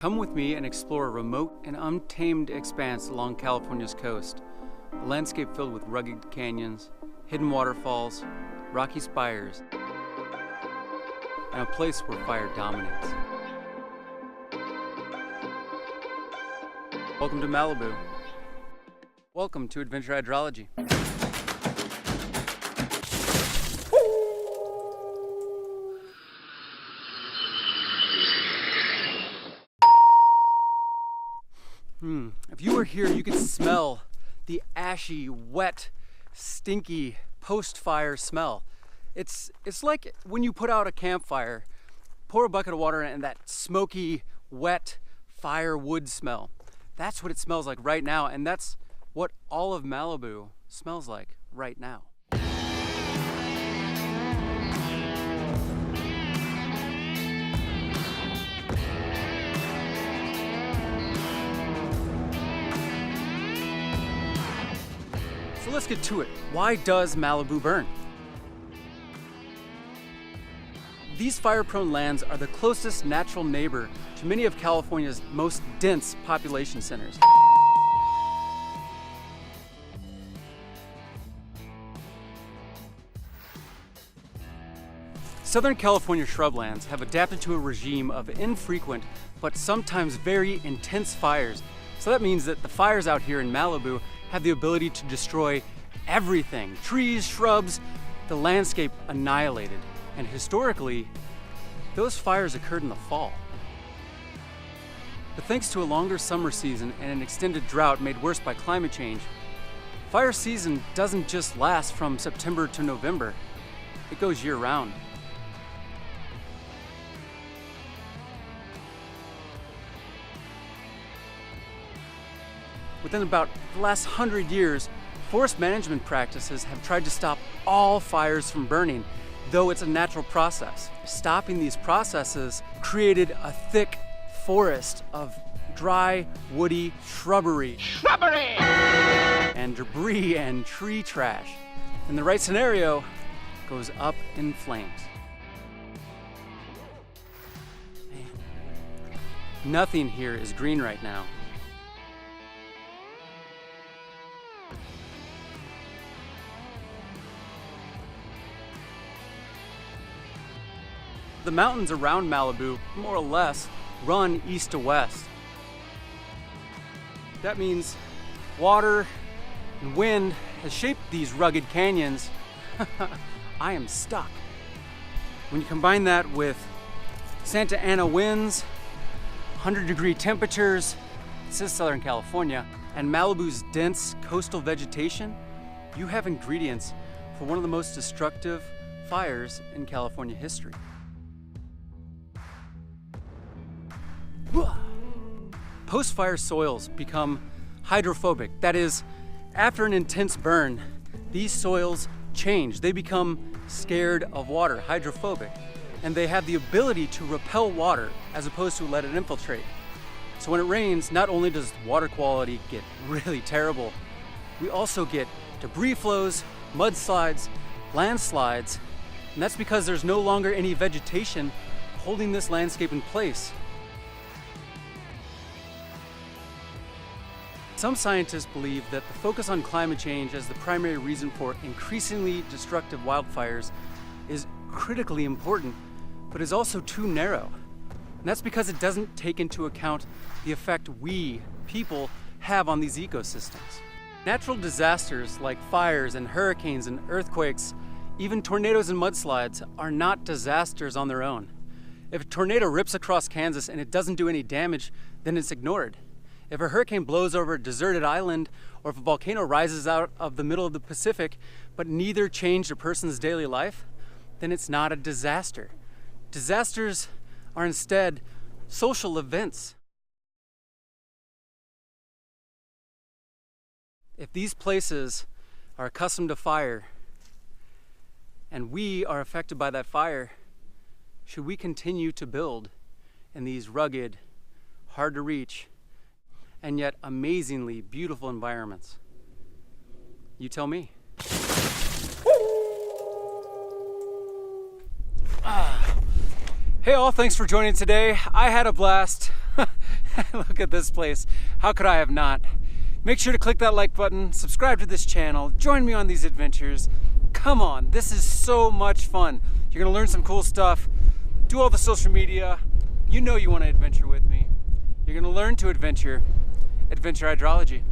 Come with me and explore a remote and untamed expanse along California's coast. A landscape filled with rugged canyons, hidden waterfalls, rocky spires, and a place where fire dominates. Welcome to Malibu. Welcome to Adventure Hydrology. If you were here, you could smell the ashy, wet, stinky post-fire smell. It's like when you put out a campfire, pour a bucket of water in and that smoky, wet firewood smell. That's what it smells like right now, and that's what all of Malibu smells like right now. So let's get to it. Why does Malibu burn? These fire-prone lands are the closest natural neighbor to many of California's most dense population centers. Southern California shrublands have adapted to a regime of infrequent but sometimes very intense fires. So that means that the fires out here in Malibu have the ability to destroy everything. Trees, shrubs, the landscape annihilated. And historically, those fires occurred in the fall. But thanks to a longer summer season and an extended drought made worse by climate change, fire season doesn't just last from September to November, it goes year-round. Within about the last 100 years, forest management practices have tried to stop all fires from burning, though it's a natural process. Stopping these processes created a thick forest of dry, woody shrubbery and debris and tree trash. In the right scenario, it goes up in flames. Man, nothing here is green right now. The mountains around Malibu, more or less, run east to west. That means water and wind has shaped these rugged canyons. I am stuck. When you combine that with Santa Ana winds, 100-degree temperatures, this is Southern California, and Malibu's dense coastal vegetation, you have ingredients for one of the most destructive fires in California history. Post-fire soils become hydrophobic. That is, after an intense burn, these soils change. They become scared of water, hydrophobic, and they have the ability to repel water as opposed to let it infiltrate. So when it rains, not only does water quality get really terrible, we also get debris flows, mudslides, landslides, and that's because there's no longer any vegetation holding this landscape in place. Some scientists believe that the focus on climate change as the primary reason for increasingly destructive wildfires is critically important, but is also too narrow. And that's because it doesn't take into account the effect we, people, have on these ecosystems. Natural disasters like fires and hurricanes and earthquakes, even tornadoes and mudslides, are not disasters on their own. If a tornado rips across Kansas and it doesn't do any damage, then it's ignored. If a hurricane blows over a deserted island, or if a volcano rises out of the middle of the Pacific, but neither changed a person's daily life, then it's not a disaster. Disasters are instead social events. If these places are accustomed to fire, and we are affected by that fire, should we continue to build in these rugged, hard to reach, and yet amazingly beautiful environments? You tell me. Hey all, thanks for joining today. I had a blast. Look at this place. How could I have not? Make sure to click that like button, subscribe to this channel, join me on these adventures. Come on, this is so much fun. You're gonna learn some cool stuff, do all the social media. You know you wanna adventure with me. You're gonna learn to adventure. Adventure Hydrology.